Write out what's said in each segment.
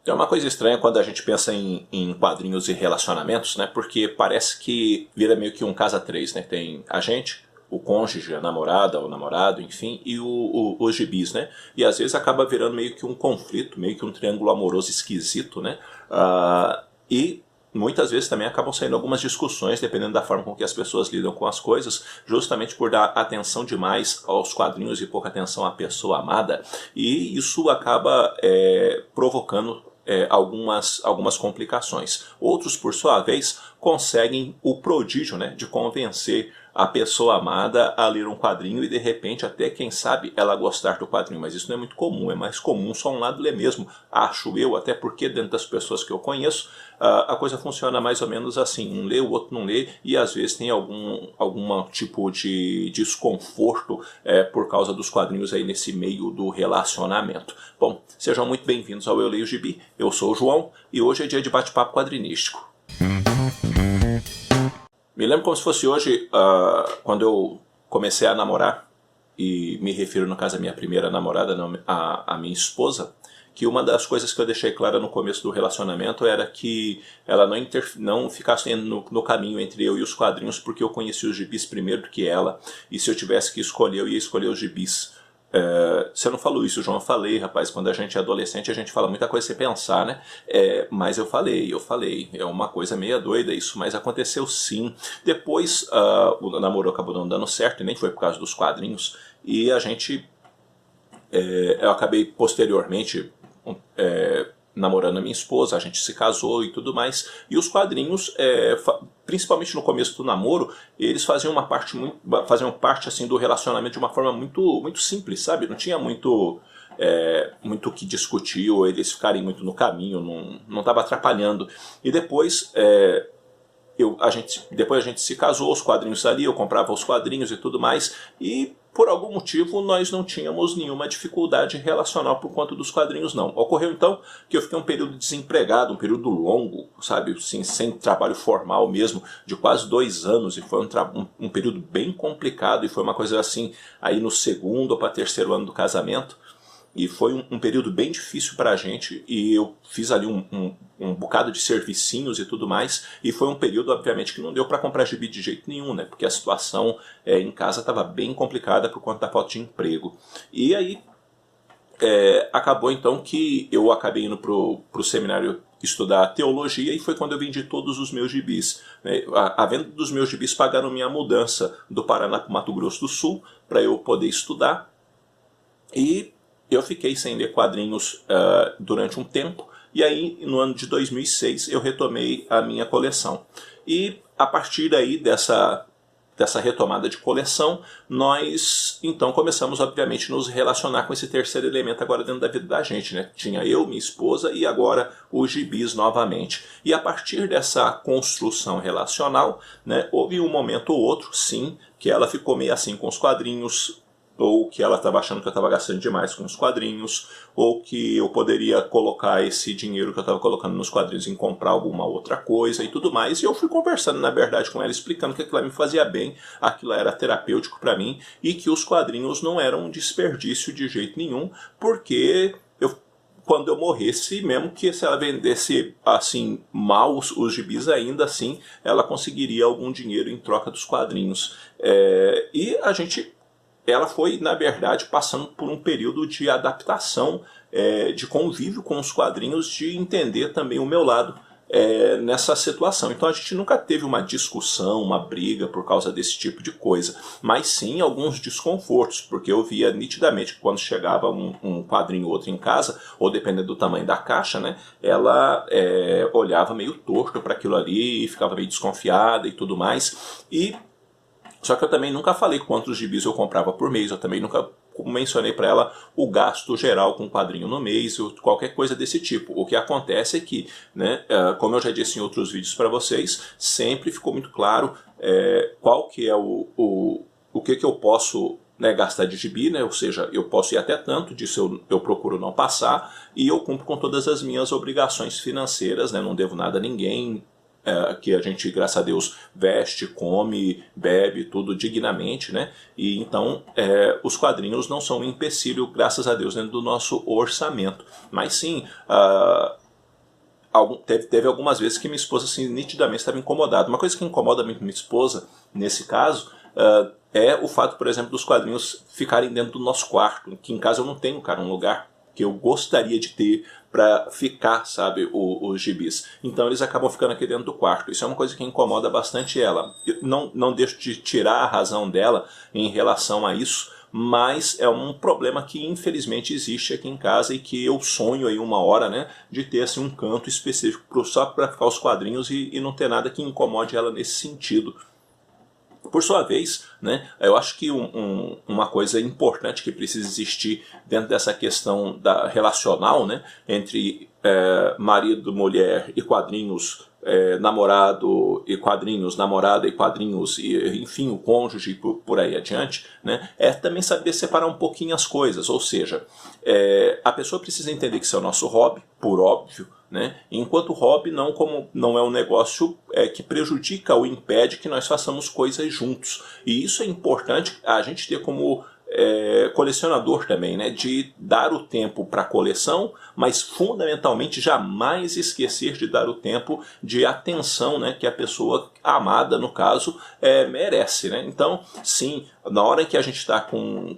É uma coisa estranha quando a gente pensa em quadrinhos e relacionamentos, né? Porque parece que vira meio que um casa três, né? Tem a gente, o cônjuge, a namorada, o namorado, enfim, e os gibis, né? E às vezes acaba virando meio que um conflito, meio que um triângulo amoroso esquisito, né? E muitas vezes também acabam saindo algumas discussões, dependendo da forma com que as pessoas lidam com as coisas, justamente por dar atenção demais aos quadrinhos e pouca atenção à pessoa amada, e isso acaba provocando algumas complicações. Outros, por sua vez, conseguem o prodígio, né, de convencer a pessoa amada a ler um quadrinho e de repente até, quem sabe, ela gostar do quadrinho. Mas isso não é muito comum, é mais comum só um lado ler mesmo, acho eu, até porque dentro das pessoas que eu conheço, a coisa funciona mais ou menos assim, um lê, o outro não lê, e às vezes tem algum tipo de desconforto por causa dos quadrinhos aí nesse meio do relacionamento. Bom, sejam muito bem-vindos ao Eu Leio Gibi, eu sou o João, e hoje é dia de bate-papo quadrinístico. Me lembro como se fosse hoje, quando eu comecei a namorar, e me refiro, no caso, à minha primeira namorada, não, a minha esposa, que uma das coisas que eu deixei clara no começo do relacionamento era que ela não ficasse no caminho entre eu e os quadrinhos, porque eu conheci os gibis primeiro do que ela, e se eu tivesse que escolher, eu ia escolher os gibis. Você não falou isso, João? Eu falei, rapaz, quando a gente é adolescente a gente fala muita coisa sem pensar, né? Mas eu falei, é uma coisa meio doida isso, mas aconteceu sim. Depois o namoro acabou não dando certo, e nem foi por causa dos quadrinhos, e eu acabei posteriormente namorando a minha esposa, a gente se casou e tudo mais, e os quadrinhos, principalmente no começo do namoro, eles faziam parte assim, do relacionamento de uma forma muito, muito simples, sabe? Não tinha muito o que discutir, ou eles ficarem muito no caminho, não estava atrapalhando. E depois depois a gente se casou, os quadrinhos ali, eu comprava os quadrinhos e tudo mais, e por algum motivo nós não tínhamos nenhuma dificuldade relacional por conta dos quadrinhos, não. Ocorreu então que eu fiquei um período desempregado, um período longo, sabe, assim, sem trabalho formal mesmo, de quase 2 anos, e foi um período bem complicado, e foi uma coisa assim, aí no segundo ou para terceiro ano do casamento. E foi um período bem difícil para a gente, e eu fiz ali um bocado de servicinhos e tudo mais, e foi um período, obviamente, que não deu para comprar gibi de jeito nenhum, né? Porque a situação em casa estava bem complicada por conta da falta de emprego. E aí acabou então que eu acabei indo pro seminário estudar teologia, e foi quando eu vendi todos os meus gibis, né? A venda dos meus gibis pagaram minha mudança do Paraná para o Mato Grosso do Sul, para eu poder estudar, e eu fiquei sem ler quadrinhos durante um tempo, e aí no ano de 2006 eu retomei a minha coleção. E a partir daí dessa retomada de coleção, nós então começamos obviamente a nos relacionar com esse terceiro elemento agora dentro da vida da gente, né? Tinha eu, minha esposa, e agora os gibis novamente. E a partir dessa construção relacional, né, houve um momento ou outro, sim, que ela ficou meio assim com os quadrinhos, ou que ela estava achando que eu estava gastando demais com os quadrinhos, ou que eu poderia colocar esse dinheiro que eu estava colocando nos quadrinhos em comprar alguma outra coisa e tudo mais. E eu fui conversando, na verdade, com ela, explicando que aquilo me fazia bem, aquilo era terapêutico para mim, e que os quadrinhos não eram um desperdício de jeito nenhum, porque quando eu morresse, mesmo que se ela vendesse assim mal os gibis, ainda assim ela conseguiria algum dinheiro em troca dos quadrinhos. Ela foi, na verdade, passando por um período de adaptação, de convívio com os quadrinhos, de entender também o meu lado nessa situação. Então a gente nunca teve uma discussão, uma briga por causa desse tipo de coisa, mas sim alguns desconfortos, porque eu via nitidamente que quando chegava um quadrinho ou outro em casa, ou dependendo do tamanho da caixa, né, ela olhava meio torto para aquilo ali e ficava meio desconfiada e tudo mais. Só que eu também nunca falei quantos gibis eu comprava por mês, eu também nunca mencionei para ela o gasto geral com quadrinho no mês, ou qualquer coisa desse tipo. O que acontece é que, né, como eu já disse em outros vídeos para vocês, sempre ficou muito claro qual que é o que eu posso, né, gastar de gibi, né? Ou seja, eu posso ir até tanto, disso eu procuro não passar, e eu cumpro com todas as minhas obrigações financeiras, né? Não devo nada a ninguém, que a gente, graças a Deus, veste, come, bebe, tudo dignamente, né? E então os quadrinhos não são um empecilho, graças a Deus, dentro do nosso orçamento. Mas sim, teve algumas vezes que minha esposa assim, nitidamente estava incomodada. Uma coisa que incomoda muito minha esposa, nesse caso, é o fato, por exemplo, dos quadrinhos ficarem dentro do nosso quarto, que em casa eu não tenho, cara, um lugar que eu gostaria de ter para ficar, sabe, os gibis. Então eles acabam ficando aqui dentro do quarto. Isso é uma coisa que incomoda bastante ela. Eu não deixo de tirar a razão dela em relação a isso, mas é um problema que infelizmente existe aqui em casa e que eu sonho aí uma hora, né, de ter assim, um canto específico só para ficar os quadrinhos e não ter nada que incomode ela nesse sentido. Por sua vez, né, eu acho que uma coisa importante que precisa existir dentro dessa questão relacional, né, entre marido, mulher e quadrinhos, namorado e quadrinhos, namorada e quadrinhos, e enfim, o cônjuge e por aí adiante, né, é também saber separar um pouquinho as coisas. Ou seja, a pessoa precisa entender que isso é o nosso hobby, por óbvio, né? Enquanto hobby não é um negócio que prejudica ou impede que nós façamos coisas juntos. E isso é importante a gente ter como colecionador também, né? De dar o tempo para a coleção, mas fundamentalmente jamais esquecer de dar o tempo de atenção, né? Que a pessoa amada, no caso, merece, né? Então, sim, na hora em que a gente está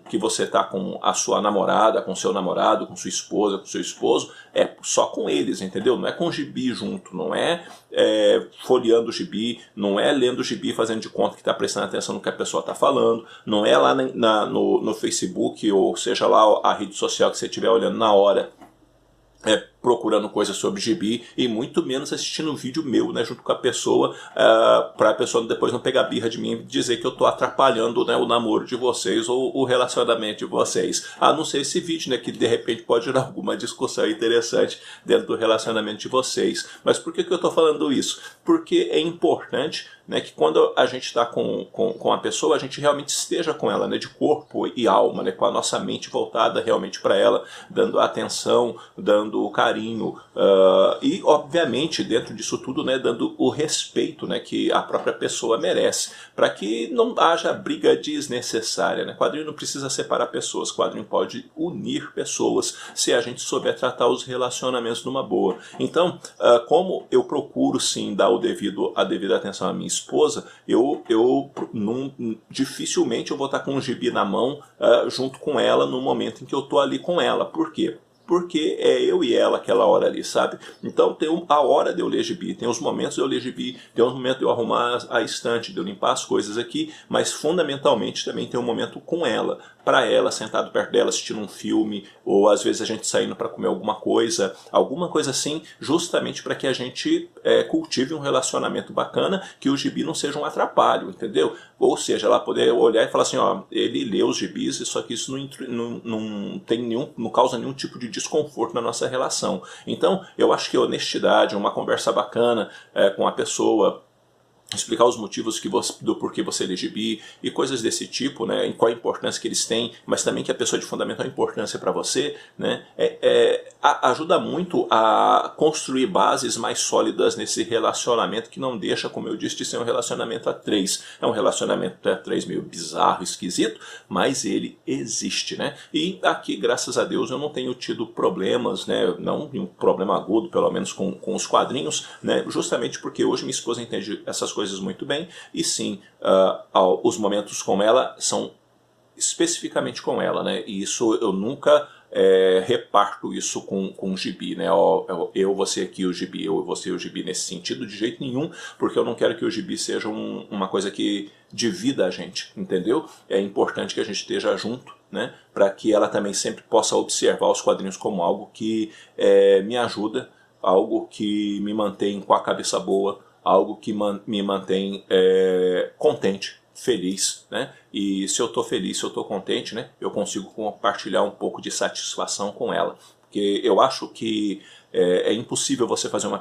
que você está com a sua namorada, com seu namorado, com sua esposa, com seu esposo, é só com eles, entendeu? Não é com o gibi junto, não é folheando o gibi, não é lendo o gibi fazendo de conta que está prestando atenção no que a pessoa está falando, não é lá no Facebook, ou seja lá a rede social que você estiver olhando na hora, procurando coisas sobre gibi, e muito menos assistindo um vídeo meu, né, junto com a pessoa, para a pessoa depois não pegar birra de mim e dizer que eu estou atrapalhando, né, o namoro de vocês ou o relacionamento de vocês. A não ser esse vídeo, né, que de repente pode gerar alguma discussão interessante dentro do relacionamento de vocês. Mas por que eu estou falando isso? Porque é importante, né, que quando a gente está com a pessoa, a gente realmente esteja com ela, né, de corpo e alma, né, com a nossa mente voltada realmente para ela, dando atenção, dando carinho, e obviamente dentro disso tudo, né, dando o respeito, né, que a própria pessoa merece, para que não haja briga desnecessária, né? Quadrinho não precisa separar pessoas, quadrinho pode unir pessoas se a gente souber tratar os relacionamentos numa boa. Então, como eu procuro sim dar a devida atenção à minha esposa, dificilmente eu vou estar com um gibi na mão junto com ela no momento em que eu estou ali com ela. Por quê? Porque é eu e ela aquela hora ali, sabe? Então tem a hora de eu ler gibi, tem os momentos de eu ler gibi, tem os momentos de eu arrumar a estante, de eu limpar as coisas aqui, mas fundamentalmente também tem um momento com ela, para ela, sentado perto dela, assistindo um filme, ou às vezes a gente saindo para comer alguma coisa assim, justamente para que a gente cultive um relacionamento bacana, que o gibi não seja um atrapalho, entendeu? Ou seja, ela poder olhar e falar assim, ó, ele lê os gibis, só que isso não causa nenhum tipo de desconforto na nossa relação. Então, eu acho que honestidade, uma conversa bacana com a pessoa, explicar os motivos do porquê você lê gibi e coisas desse tipo, né, e qual a importância que eles têm, mas também que a pessoa é de fundamental importância para você, né, ajuda muito a construir bases mais sólidas nesse relacionamento que não deixa, como eu disse, de ser um relacionamento a três. É um relacionamento a três meio bizarro, esquisito, mas ele existe, né? E aqui, graças a Deus, eu não tenho tido problemas, né, não um problema agudo, pelo menos com os quadrinhos, né, justamente porque hoje minha esposa entende essas coisas muito bem, e sim, os momentos com ela são especificamente com ela, né? E isso eu nunca reparto isso com o gibi, né? Eu, você aqui o gibi, eu, você o gibi nesse sentido, de jeito nenhum, porque eu não quero que o gibi seja uma coisa que divida a gente, entendeu? É importante que a gente esteja junto, né? Para que ela também sempre possa observar os quadrinhos como algo que me ajuda, algo que me mantém com a cabeça boa, algo que me mantém contente, feliz, né? E se eu estou feliz, se eu estou contente, né, eu consigo compartilhar um pouco de satisfação com ela. Porque eu acho que é impossível você fazer uma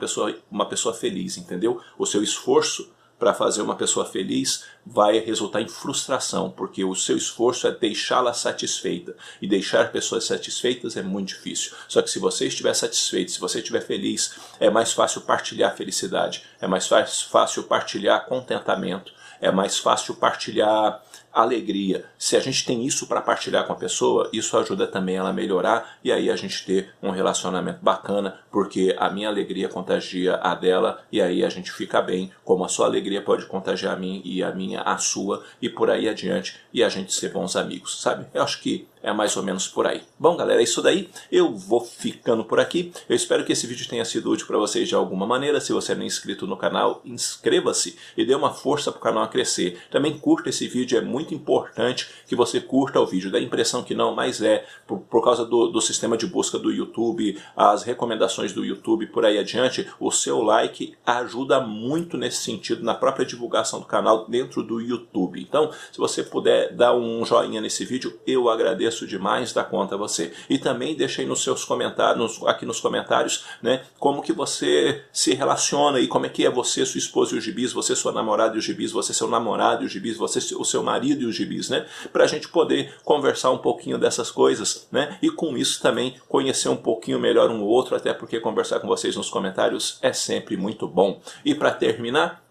pessoa feliz, entendeu? O seu esforço para fazer uma pessoa feliz vai resultar em frustração, porque o seu esforço é deixá-la satisfeita, e deixar pessoas satisfeitas é muito difícil. Só que se você estiver satisfeito, se você estiver feliz, é mais fácil partilhar felicidade, é mais fácil partilhar contentamento, é mais fácil partilhar alegria. Se a gente tem isso para partilhar com a pessoa, isso ajuda também ela a melhorar e aí a gente ter um relacionamento bacana, porque a minha alegria contagia a dela e aí a gente fica bem, como a sua alegria pode contagiar a mim e a minha a sua e por aí adiante e a gente ser bons amigos, sabe? Eu acho que é mais ou menos por aí. Bom, galera, é isso daí. Eu vou ficando por aqui. Eu espero que esse vídeo tenha sido útil para vocês de alguma maneira. Se você não é inscrito no canal, inscreva-se e dê uma força para o canal a crescer. Também curta esse vídeo, é muito importante que você curta o vídeo. Dá a impressão que não, mas por causa do sistema de busca do YouTube, as recomendações do YouTube, por aí adiante, o seu like ajuda muito nesse sentido, na própria divulgação do canal dentro do YouTube. Então, se você puder dar um joinha nesse vídeo, eu agradeço demais da conta a você. E também deixa aí nos seus comentários, aqui nos comentários, né, como que você se relaciona e como é que é você, sua esposa e os gibis, você, sua namorada e os gibis, você, seu namorado e os gibis, você, o seu marido e os gibis, né, pra gente poder conversar um pouquinho dessas coisas, né, e com isso também conhecer um pouquinho melhor um outro, até porque conversar com vocês nos comentários é sempre muito bom. E para terminar,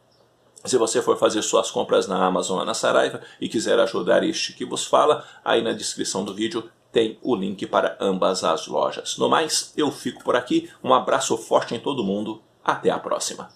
se você for fazer suas compras na Amazon ou na Saraiva e quiser ajudar este que vos fala, aí na descrição do vídeo tem o link para ambas as lojas. No mais, eu fico por aqui. Um abraço forte em todo mundo. Até a próxima.